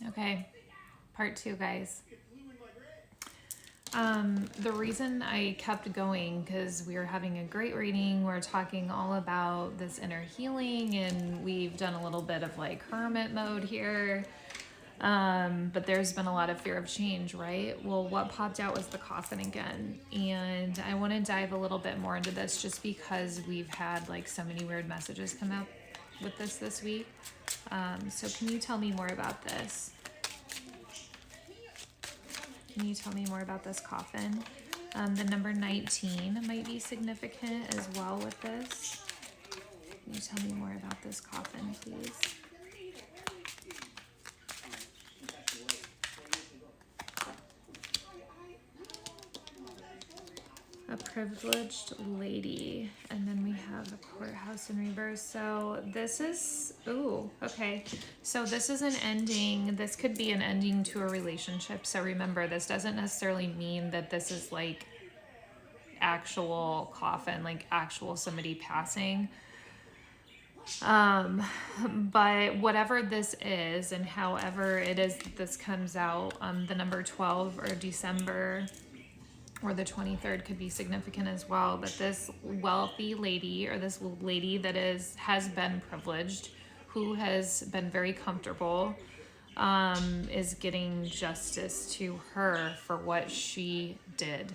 Okay, part 2, guys. The reason I kept going, because we were having a great reading, we're talking all about this inner healing, and we've done a little bit of like hermit mode here. But there's been a lot of fear of change, right? Well, what popped out was the coffin again. And I want to dive a little bit more into this just because we've had like so many weird messages come out with this week. So can you tell me more about this? Can you tell me more about this coffin? The number 19 might be significant as well with this. Can you tell me more about this coffin, please? A privileged lady, and then we have a courthouse in reverse. So this is, ooh, okay. So this is an ending. This could be an ending to a relationship. So remember, this doesn't necessarily mean that this is like actual coffin, like actual somebody passing. But whatever this is, and however it is that this comes out, the number 12 or December or the 23rd could be significant as well. But this wealthy lady, or this lady that has been privileged, who has been very comfortable, is getting justice to her for what she did.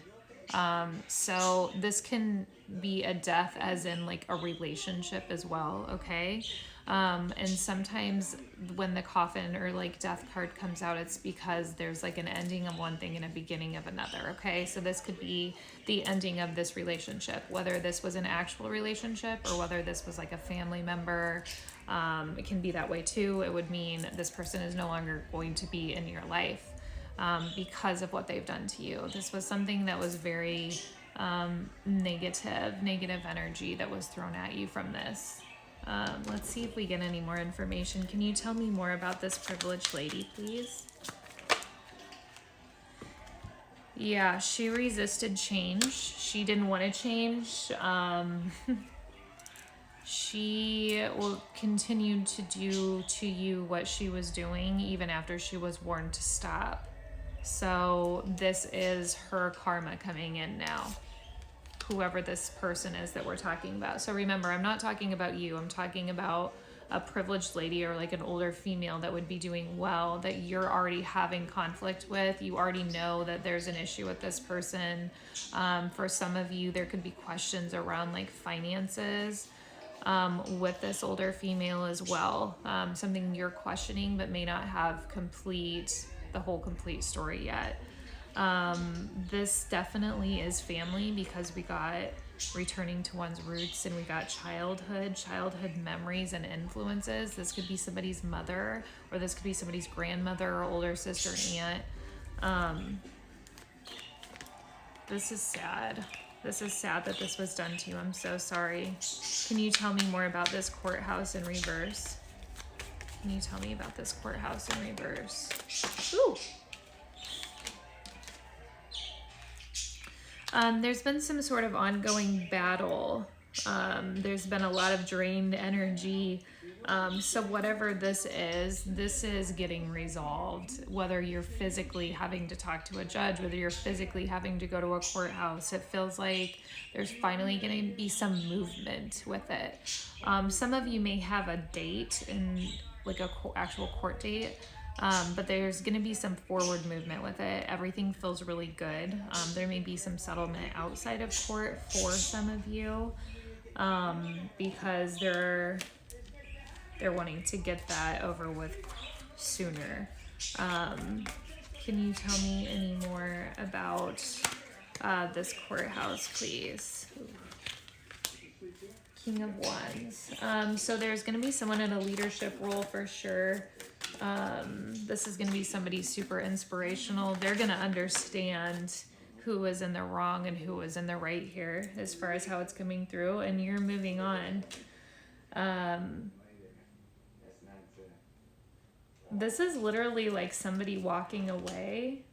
So this can be a death as in like a relationship as well, okay? And sometimes when the coffin or like death card comes out, it's because there's like an ending of one thing and a beginning of another, okay? So this could be the ending of this relationship, whether this was an actual relationship or whether this was like a family member. It can be that way too. It would mean this person is no longer going to be in your life. Because of what they've done to you. This was something that was very negative energy that was thrown at you from this. Let's see if we get any more information. Can you tell me more about this privileged lady, please? Yeah, she resisted change. She didn't want to change. She will continue to do to you what she was doing even after she was warned to stop. So this is her karma coming in now, whoever this person is that we're talking about. So remember, I'm not talking about you. I'm talking about a privileged lady or like an older female that would be doing well, that you're already having conflict with. You already know that there's an issue with this person. For some of you, there could be questions around like finances with this older female as well. Something you're questioning but may not have the whole complete story yet. This definitely is family because we got returning to one's roots, and we got childhood memories and influences. This could be somebody's mother, or this could be somebody's grandmother or older sister, aunt. This is sad. This is sad that this was done to you. I'm so sorry. Can you tell me more about this courthouse in reverse? Can you tell me about this courthouse in reverse? Ooh. There's been some sort of ongoing battle. There's been a lot of drained energy. So whatever this is getting resolved. Whether you're physically having to talk to a judge, whether you're physically having to go to a courthouse, it feels like there's finally going to be some movement with it. Some of you may have a date in like a actual court date. But there's going to be some forward movement with it. Everything feels really good. There may be some settlement outside of court for some of you because they're wanting to get that over with sooner. Can you tell me any more about this courthouse, please? King of Wands. So there's going to be someone in a leadership role for sure. This is going to be somebody super inspirational. They're going to understand who is in the wrong and who is in the right here as far as how it's coming through, and you're moving on. This is literally like somebody walking away.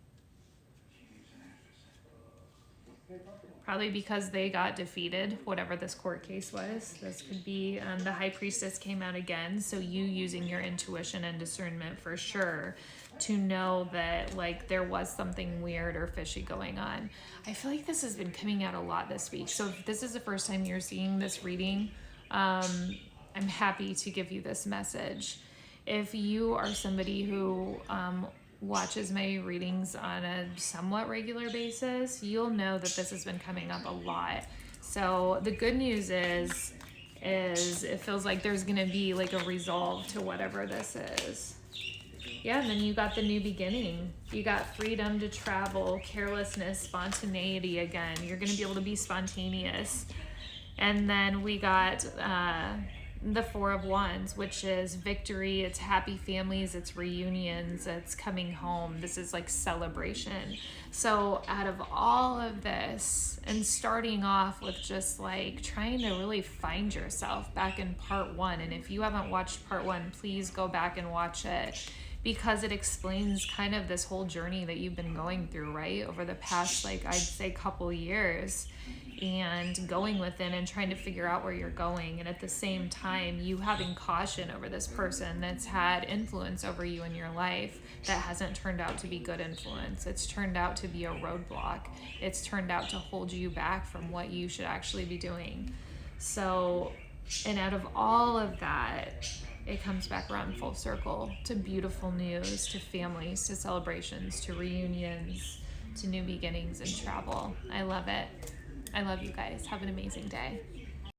Probably because they got defeated, whatever this court case was. This could be the high priestess came out again. So you using your intuition and discernment for sure to know that like there was something weird or fishy going on. I feel like this has been coming out a lot this week. So if this is the first time you're seeing this reading, I'm happy to give you this message. If you are somebody who watches my readings on a somewhat regular basis, you'll know that this has been coming up a lot. So the good news is it feels like there's gonna be like a resolve to whatever this is. Yeah, and then you got the new beginning. You got freedom to travel, carelessness, spontaneity again. You're gonna be able to be spontaneous. And then we got the Four of Wands, which is victory, it's happy families, it's reunions, it's coming home. This is like celebration. So out of all of this, and starting off with just like trying to really find yourself back in part 1, and if you haven't watched part 1, please go back and watch it, because it explains kind of this whole journey that you've been going through, right, over the past, like, I'd say couple years, and going within and trying to figure out where you're going, and at the same time you having caution over this person that's had influence over you in your life that hasn't turned out to be good influence. It's turned out to be a roadblock. It's turned out to hold you back from what you should actually be doing. So, and out of all of that, it comes back around full circle to beautiful news, to families, to celebrations, to reunions, to new beginnings and travel. I love it. I love you guys. Have an amazing day.